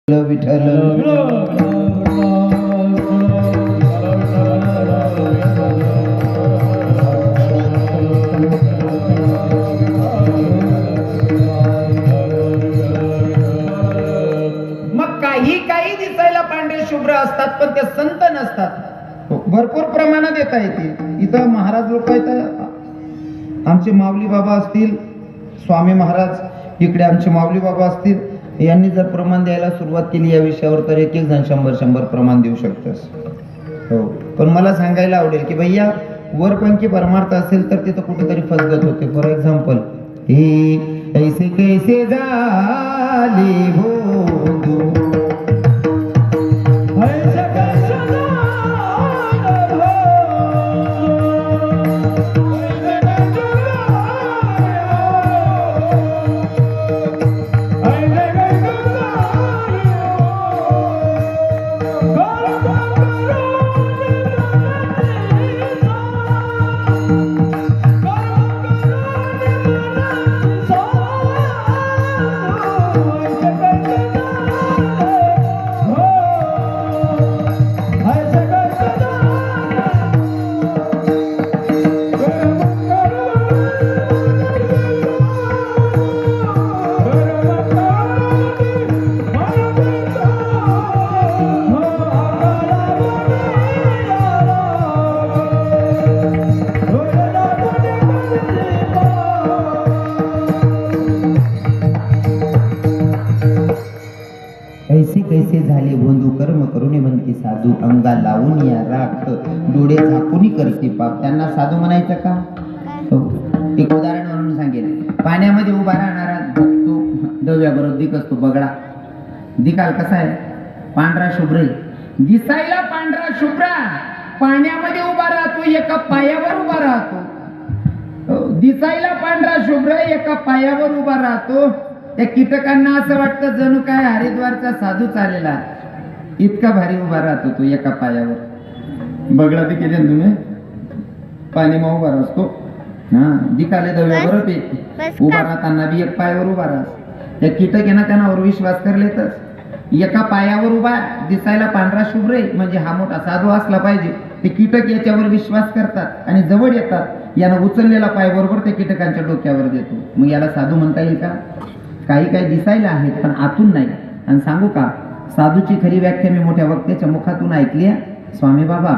विठ्ठल मग काही दिसायला पांढरे शुभ्र असतात पण ते संत नसतात. भरपूर प्रमाणात येता येते. इथं महाराज लोक आहेत, आमचे माऊली बाबा असतील, स्वामी महाराज, इकडे आमचे माऊली बाबा असतील. यांनी जर प्रमाण द्यायला सुरुवात केली या विषयावर तर एक एक जण 100 प्रमाण देऊ शकतस. हो, पण मला सांगायला आवडेल की भैया वरपंखी परमार्थ असेल तर तिथं कुठेतरी फसगत होते. फॉर एक्झाम्पल, हे ऐसे कैसे झाले हो ऐसे कैसे झाले बंधू कर्म करुणी म्हणते साधू अंगा लावून या राख डोळे झाकून करते पाप. त्यांना साधू म्हणायचं का? हो. एक उदाहरण म्हणून सांगेल. पाण्यामध्ये उभा राहणारा तो दव्याबरोबर दिक असतो बगडा. दिकाल कसा आहे? पांढरा शुभ्र, दिसायला पांढरा शुभ्र, पाण्यामध्ये उभा राहतो, एका पायावर उभा राहतो. दिसायला पांढरा शुभ्र, एका पायावर उभा राहतो. त्या कीटकांना असं वाटतं जणू काय हरिद्वारचा साधू चालेला, इतका भारी उभा राहतो तो एका पायावर. बगडा ते केले तुम्ही, पाणी मग उभा राहतो. हा, दिकाले दव्यावर उभा राहताना बी एक पायावर उभा राहतो. त्या कीटक आहे ना, त्यांना विश्वास करलेतच. एका पायावर उभा, दिसायला पांढरा शुभ्र आहे, म्हणजे हा मोठा साधू असला पाहिजे. ते कीटक याच्यावर विश्वास करतात आणि जवळ येतात. यानं उचललेला पाय बरोबर त्या कीटकांच्या डोक्यावर देतो. मग याला साधू म्हणता येईल का? काही दिसायला आहेत पण आतून नाही. आणि सांगू का, साधूची खरी व्याख्या मी मोठ्या वक्त्याच्या मुखातून ऐकली आहे. स्वामी बाबा,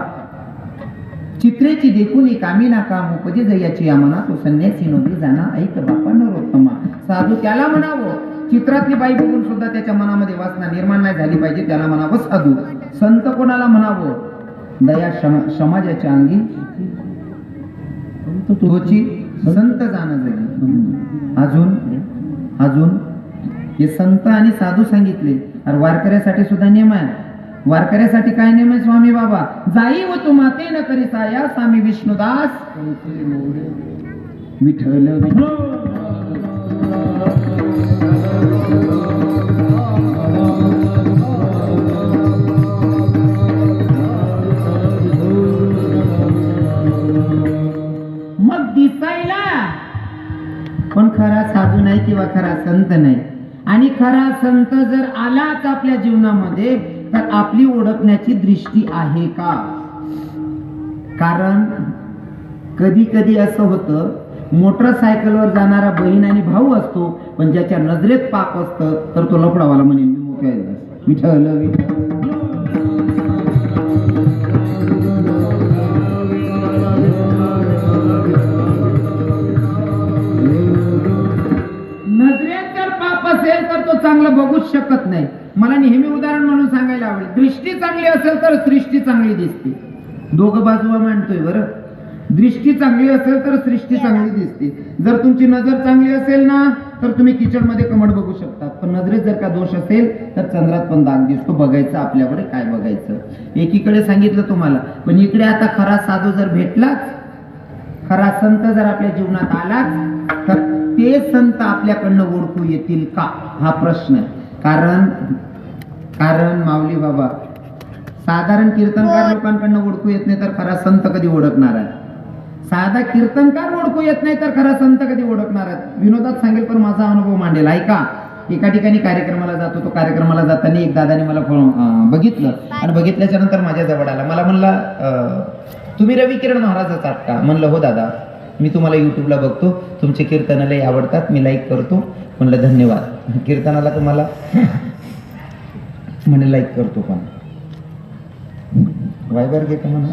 चित्रेची देखून कामी ना काम उपजे जयाची आमना, तो संन्यासी नोंदी जाना ऐक बापा नरोत्तमा. साधू त्याला म्हणावं, चित्रातली बाई बघून सुद्धा त्याच्या मनामध्ये वासना निर्माण नाही झाली पाहिजे, त्याला म्हणावं साधू. संत कोणाला म्हणावं? दया समाजाच्या अंगी तोची संत जाणं जाईल. अजून हे संत आणि साधू सांगितले. अरे वारकऱ्यासाठी सुद्धा नियम आहे. वारकऱ्यासाठी काय नियम आहे स्वामी बाबा? जाई व तू माते न करी साया, स्वामी विष्णुदास विठ्ठल. मग दिसायला पण खरा साधू नाही किंवा खरा संत नाही. आणि खरा संत जर आलाच आपल्या जीवनामध्ये तर आपली ओळखण्याची दृष्टी आहे का? कारण कधी कधी असं होतं, मोटरसायकलवर जाणारा बहीण आणि भाऊ असतो, पण ज्याच्या नजरेत पाप असतं तर तो लफडावाला म्हणे विठ्ठल विठ्ठल. नजरेत जर पाप असेल तर तो चांगलं बघूच शकत नाही. मला नेहमी उदाहरण म्हणून सांगायला आवडेल. दृष्टी चांगली असेल तर सृष्टी चांगली दिसते. दोघं बाजूला मांडतोय बरं. दृष्टी चांगली असेल तर सृष्टी चांगली दिसते. जर तुमची नजर चांगली असेल ना तर तुम्ही किचडमध्ये कमळ बघू शकता. पण नजरेत जर का दोष असेल तर चंद्रात पण दाग दिसतो. बघायचं आपल्याकडे काय बघायचं. एकीकडे सांगितलं तुम्हाला, पण इकडे आता खरा साधू जर भेटलाच, खरा संत जर आपल्या जीवनात आलाच तर ते संत आपल्याकडनं ओळखू येतील का, हा प्रश्न आहे. कारण माऊली बाबा, साधारण कीर्तनकार लोकांकडनं ओळखू येत नाही तर खरा संत कधी ओळखणार आहे? साधा कीर्तनकार ओळखू येत नाही तर खरा संत कधी ओळखणार आहे? विनोदात सांगेल पण माझा अनुभव मांडेल, ऐका. एका ठिकाणी कार्यक्रमाला जातो, तो कार्यक्रमाला जाताना एक दादाने मला बघितलं आणि बघितल्याच्या नंतर माझ्या जवळ आला. मला म्हणला तुम्ही रवी किरण महाराजच आहात का? म्हणलं हो दादा, मी तुम्हाला यूट्यूबला बघतो, तुमचे कीर्तनालाही आवडतात, मी लाईक करतो. म्हणलं धन्यवाद. कीर्तनाला तुम्हाला म्हणे लाईक करतो, पण वायबर घेतो म्हणा.